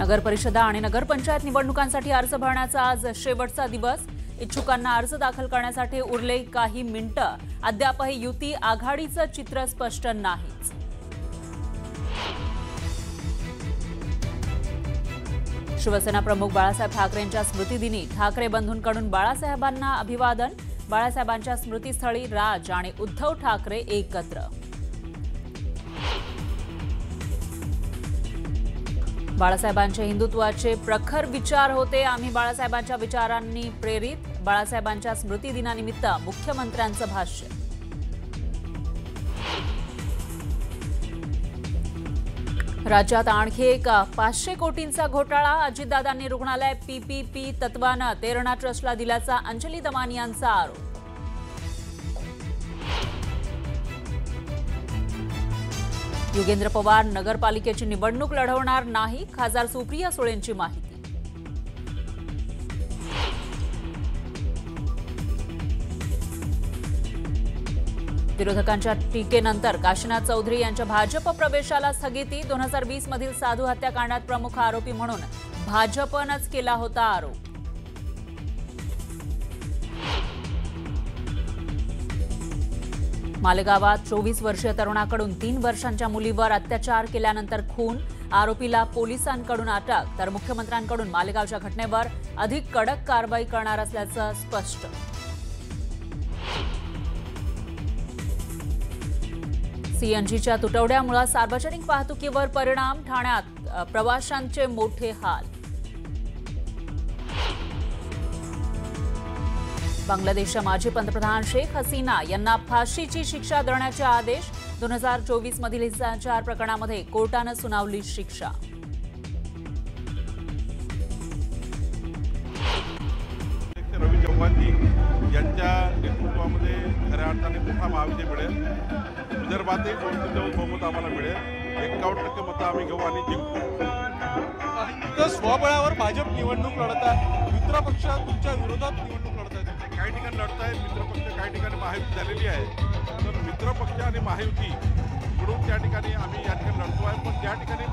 नगर परिषदा आणि नगरपंचायत निवडणुकांसाठी अर्ज भरण्याचा आज शेवटचा दिवस। इच्छुकांना अर्ज दाखल करण्यासाठी उरले काही मिनिटं। अद्यापही युती आघाडीचं चित्र स्पष्ट नाहीच। शिवसेना प्रमुख बाळासाहेब ठाकरेंच्या स्मृतिदिनी ठाकरे बंधूंकडून बाळासाहेबांना अभिवादन। बाळासाहेबांच्या स्मृतीस्थळी राज आणि उद्धव ठाकरे एकत्र। बाळासाहेबांचे हिंदुत्वाचे प्रखर विचार होते। आम्ही बाळासाहेबांच्या विचारांनी प्रेरित। बाळासाहेबांच्या स्मृतिदिनानिमित्त मुख्यमंत्र्यांचं भाष्य। राज्यात आणखी एक 500 कोटींचा घोटाळा। अजितदादांनी रुग्णालय पीपीपी तत्वानं तेरणा ट्रस्टला दिल्याचा अंजली दमानी यांचा आरोप। योगेंद्र पवार नगरपालिकेची निवडणूक लढवणार नाही, खासदार सुप्रिया सुळेंची माहिती। विरोधकांच्या टीकेनंतर काशीनाथ चौधरी यांच्या भाजप प्रवेशाला स्थगिती। 2020 मधील साधू हत्याकांडात प्रमुख आरोपी म्हणून भाजपनंच केला होता आरोप। मालेगावात 24 वर्षीय तरुणाकडून 3 वर्षांच्या मुलीवर अत्याचार केल्यानंतर खून। आरोपीला पोलिसांकडून अटक, तर मुख्यमंत्र्यांकडून मालेगावच्या घटनेवर अधिक कडक कारवाई करणार असल्याचं स्पष्ट। सीएनजीच्या तुटवड्यामुळे सार्वजनिक वाहतुकीवर परिणाम। ठाण्यात प्रवाशांचे मोठे हाल। बांगलादेशच्या माजी पंतप्रधान शेख हसीना यांना फाशीची शिक्षा देण्याचे आदेश। 2024 मधील हिंसाचार प्रकरणामध्ये कोर्टानं सुनावली शिक्षा। रवी चव्हाणजी यांच्या नेतृत्वामध्ये खऱ्या अर्थाने मोठा महाविजय मिळेल। विदर्भातही 2-3 बहुमत आम्हाला मिळेल। 51% मतं आम्ही घेऊ आणि जिंकू। तर स्वबळावर भाजप निवडणूक लढत आहे, मित्रपक्ष तुमच्या विरोधात निवडणूक लढत आहेत। काही ठिकाणी लढत आहेत मित्रपक्ष, काही ठिकाणी महायुती झालेली आहे। तर मित्रपक्ष आणि महायुती मिळून त्या ठिकाणी आम्ही या ठिकाणी लढतो आहे, पण त्या ठिकाणी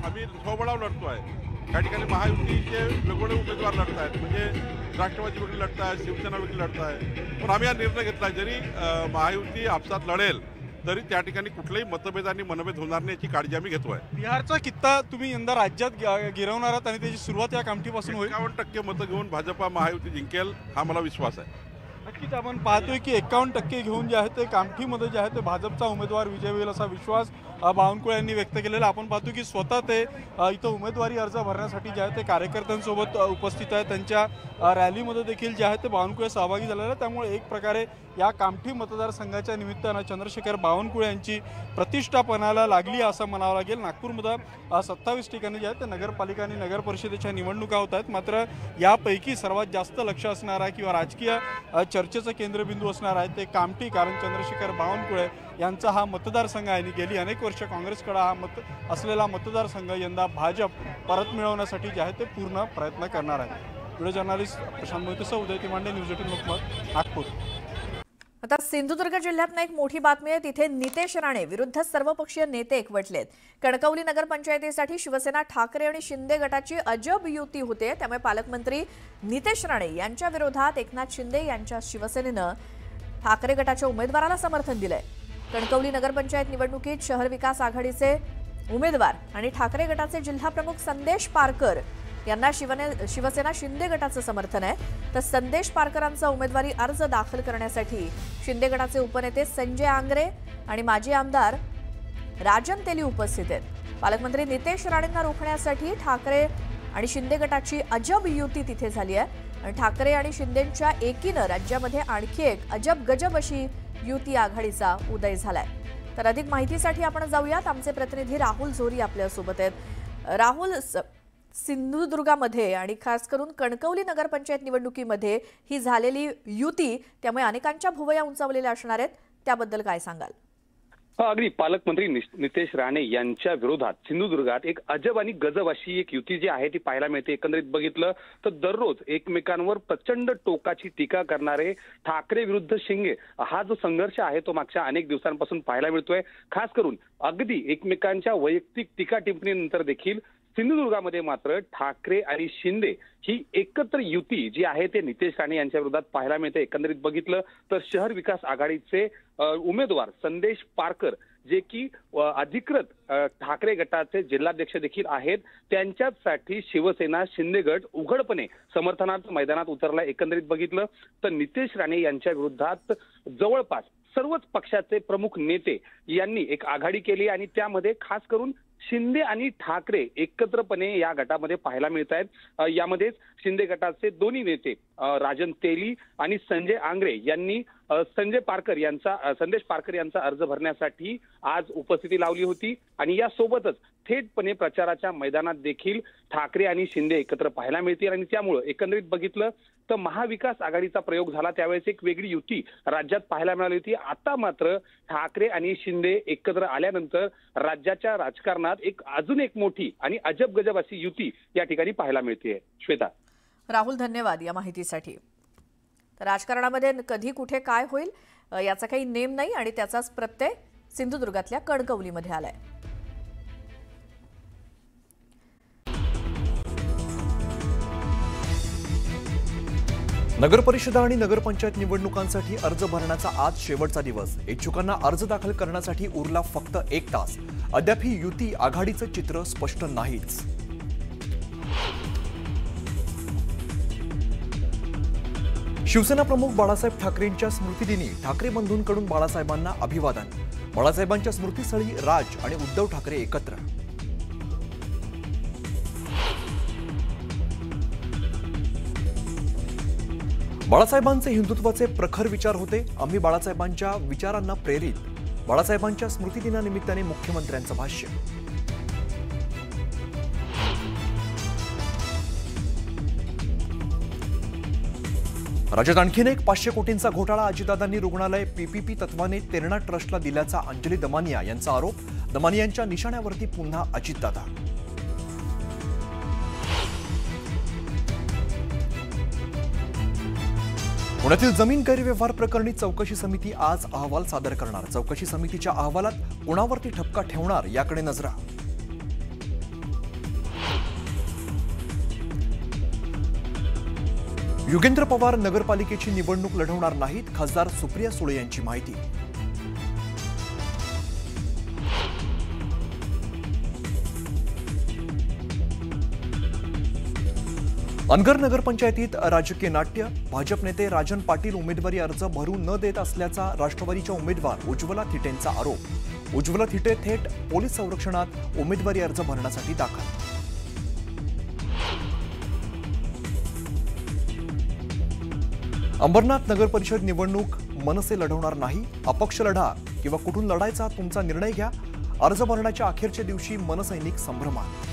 आम्ही स्वबळावर लढतो आहे। त्या ठिकाणी महायुतीचे वेगवेगळे उमेदवार लढत आहेत, म्हणजे राष्ट्रवादी वेगळी लढत आहे, शिवसेना वेगळी लढत आहे। पण आम्ही हा निर्णय घेतला, जरी महायुती आपसात लढेल तरी त्या ठिकाणी कुठल्याही मतभेद आणि मनभेद होणार नाही याची काळजी आम्ही घेतोय। बिहारचा कित्ता तुम्ही यंदा राज्यात गिरवणार आहात आणि त्याची सुरुवात या कामठीपासून होईल। 51% मतं घेऊन भाजपा महायुती जिंकेल हा मला विश्वास आहे। नक्कीच आपण पाहतोय की 51% घेऊन जे आहे ते कामठीमध्ये जे आहे ते भाजपचा उमेदवार विजय होईल असा विश्वास बावनकुळे यांनी व्यक्त केलेला। आपण पाहतो की स्वतः ते इथं उमेदवारी अर्ज भरण्यासाठी जे आहे ते कार्यकर्त्यांसोबत उपस्थित आहे। त्यांच्या रॅलीमध्ये देखील जे आहे ते बावनकुळे सहभागी झालेले आहेत। त्यामुळे एक प्रकारे या कामठी मतदारसंघाच्या निमित्तानं चंद्रशेखर बावनकुळे यांची प्रतिष्ठा पणाला लागली असं म्हणावं लागेल। नागपूरमध्ये 27 ठिकाणी जे आहेत ते नगरपालिका आणि नगर परिषदेच्या निवडणुका होत आहेत, मात्र यापैकी सर्वात जास्त लक्ष असणार आहे किंवा राजकीय चर्चेचं केंद्रबिंदू असणार आहे ते कामठी, कारण चंद्रशेखर बावनकुळे यांचा हा मतदारसंघ आहे आणि गेली अनेक वर्ष काँग्रेसकडे हा असलेला मतदारसंघ यंदा भाजप परत मिळवण्यासाठी जे आहे ते पूर्ण प्रयत्न करणार आहे। व्हिडिओ जर्नलिस्ट प्रशांत मोहितेसह उदय तिमांडे, न्यूज 18 लोकमत, नागपूर। आता सिंधुदुर्ग जिल्ह्यातनं एक मोठी बातमी आहे। तिथे नितेश राणे विरुद्ध सर्वपक्षीय नेते एकवटलेत। कणकवली नगरपंचायतीसाठी शिवसेना ठाकरे आणि शिंदे गटाची अजब युती होते, त्यामुळे पालकमंत्री नितेश राणे यांच्या विरोधात एकनाथ शिंदे यांच्या शिवसेनेनं ठाकरे गटाच्या उमेदवाराला समर्थन दिलंय। कणकवली नगरपंचायत निवडणुकीत शहर विकास आघाडीचे उमेदवार आणि ठाकरे गटाचे जिल्हा प्रमुख संदेश पारकर यांना शिवसेना शिंदे गटाचं समर्थन आहे। तर संदेश पारकरांचा उमेदवारी अर्ज दाखल करण्यासाठी शिंदे गटाचे उपनेते संजय आंग्रे आणि माजी आमदार राजन तेली उपस्थित आहेत। पालकमंत्री नितेश राणेंना रोखण्यासाठी ठाकरे आणि शिंदे गटाची अजब युती तिथे झाली आहे आणि ठाकरे आणि शिंदेंच्या एकीनं राज्यामध्ये आणखी एक अजब गजब अशी युती आघाडीचा उदय झालाय। तर अधिक माहितीसाठी आपण जाऊयात, आमचे प्रतिनिधी राहुल झोरी आपल्या सोबत आहेत। राहुल, सिंधुदुर्गामध्ये आणि खास करून कणकवली नगरपंचायत निवडणुकीमध्ये ही झालेली युती त्यामुळे अनेकांच्या भुवया उंचावलेल्या असणार आहेत, त्याबद्दल काय सांगाल? अगदी पालकमंत्री नितेश राणे यांच्या विरोधात सिंधुदुर्गात एक अजब आणि गजब अशी एक युती जी आहे ती पाहायला मिळते। एकंदरीत बघितलं तर दररोज एकमेकांवर प्रचंड टोकाची टीका करणारे ठाकरे विरुद्ध शिंदे हा जो संघर्ष आहे तो मागच्या अनेक दिवसांपासून पाहायला मिळतोय। खास करून अगदी एकमेकांच्या वैयक्तिक टीका टिप्पणीनंतर देखील सिंधुदुर्गामध्ये मात्र ठाकरे आणि शिंदे ही एकत्र युती जी आहे ते नितेश राणे यांच्या विरोधात पाहायला मिळते. एकंदरीत बघितलं तर शहर विकास आघाडीचे उमेदवार संदेश पारकर जे की अधिकृत ठाकरे गटाचे जिल्हाध्यक्ष देखील आहेत, त्यांच्यासाठी शिवसेना शिंदे गट उघडपणे समर्थनार्थ मैदानात उतरला. एकंदरीत बघितलं तर नितेश राणे यांच्या विरोधात जवळपास सर्वच पक्षाचे प्रमुख नेते यांनी एक आघाडी केली आणि त्यामध्ये खास करून शिंदे आणि ठाकरे एकत्रपणे या गटामध्ये पाहायला मिळत आहेत. यामध्ये शिंदे गटाचे दोन्ही नेते राजन तेली आणि संजय आंग्रे यांनी संदेश पारकर यांचा अर्ज भरण्यासाठी आज उपस्थिती लावली होती आणि यासोबतच थेटपणे प्रचाराच्या मैदानात देखील ठाकरे आणि शिंदे एकत्र पाहायला मिळतील आणि त्यामुळे एकंदरीत बघितलं तर महाविकास आघाडीचा प्रयोग झाला त्यावेळेस एक वेगळी युती राज्यात पाहायला मिळाली होती. आता मात्र ठाकरे आणि शिंदे एकत्र आल्यानंतर राज्याच्या राजकारणात अजून एक मोठी आणि अजब गजब अशी युती या ठिकाणी पाहायला मिळते. श्वेता. राहुल, धन्यवाद या माहितीसाठी. तर राजकारणामध्ये कधी कुठे काय होईल याचा काही नेम नाही आणि त्याचाच प्रत्यय सिंधुदुर्गातल्या कणकवलीमध्ये आलाय. नगरपरिषदा आणि नगरपंचायत निवडणुकांसाठी अर्ज भरण्याचा आज शेवटचा दिवस. इच्छुकांना अर्ज दाखल करण्यासाठी उरला फक्त 1 तास. अद्याप ही युती आघाडीचं चित्र स्पष्ट नाहीच. शिवसेना प्रमुख बाळासाहेब ठाकरेंच्या स्मृतिदिनी ठाकरे बंधूंकडून बाळासाहेबांना अभिवादन. बाळासाहेबांच्या स्मृतीस्थळी राज आणि उद्धव ठाकरे एकत्र. बाळासाहेबांचे हिंदुत्वाचे प्रखर विचार होते. आम्ही बाळासाहेबांच्या विचारांना प्रेरित. बाळासाहेबांच्या स्मृतिदिनानिमित्ताने मुख्यमंत्र्यांचं भाष्य. राज्यात आणखीन एक 500 कोटींचा घोटाळा. अजितदादांनी रुग्णालय पीपीपी तत्वाने तेरणा ट्रस्टला दिल्याचा अंजली दमानिया यांचा आरोप. दमानियांच्या निशाण्यावरती पुन्हा अजितदादा. पुण्यातील जमीन गैरव्यवहार प्रकरणी चौकशी समिती आज अहवाल सादर करणार. चौकशी समितीच्या अहवालात कोणावरती ठपका ठेवणार याकडे नजरा. युगेंद्र पवार नगरपालिकेची निवडणूक लढवणार नाहीत. खासदार सुप्रिया सुळे यांची माहिती. अनगर नगरपंचायतीत राजकीय नाट्य. भाजप नेते राजन पाटील उमेदवारी अर्ज भरू न देत असल्याचा राष्ट्रवादीच्या उमेदवार उज्ज्वला थिटेंचा आरोप. उज्ज्वला थिटे थेट पोलीस संरक्षणात उमेदवारी अर्ज भरण्यासाठी दाखल. अंबरनाथ नगर परिषद निवडणूक मनसे लढवणार नाही. अपक्ष लढा किंवा कुठून लढायचा तुमचा निर्णय घ्या. अर्ज भरण्याच्या अखेरच्या दिवशी मनसैनिक संभ्रमात.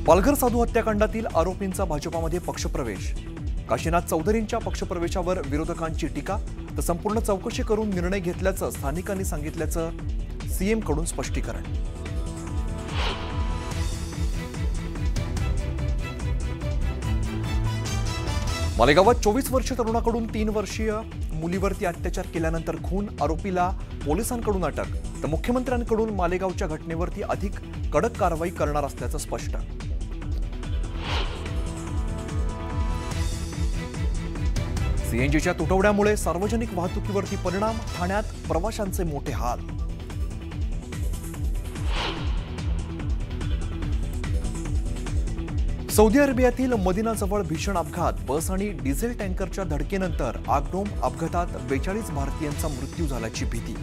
पालघर साधू हत्याकांडातील आरोपींचा भाजपामध्ये पक्षप्रवेश. काशीनाथ चौधरींच्या पक्षप्रवेशावर विरोधकांची टीका. तर संपूर्ण चौकशी करून निर्णय घेतल्याचं स्थानिकांनी सांगितल्याचं सीएमकडून स्पष्टीकरण. मालेगावात 24 वर्षीय तरुणाकडून 3 वर्षीय मुलीवरती अत्याचार केल्यानंतर खून. आरोपीला पोलिसांकडून अटक. तर मुख्यमंत्र्यांकडून मालेगावच्या घटनेवरती अधिक कडक कारवाई करणार असल्याचं स्पष्ट. सीएनजीच्या तुटवड्यामुळे सार्वजनिक वाहतुकीवरती परिणाम. ठाण्यात प्रवाशांचे मोठे हाल. सौदी अरेबियातील मदिनाजवळ भीषण अपघात. बस आणि डिझेल टँकरच्या धडकेनंतर आगडोंब अपघातात 42 भारतीयांचा मृत्यू झाल्याची भीती.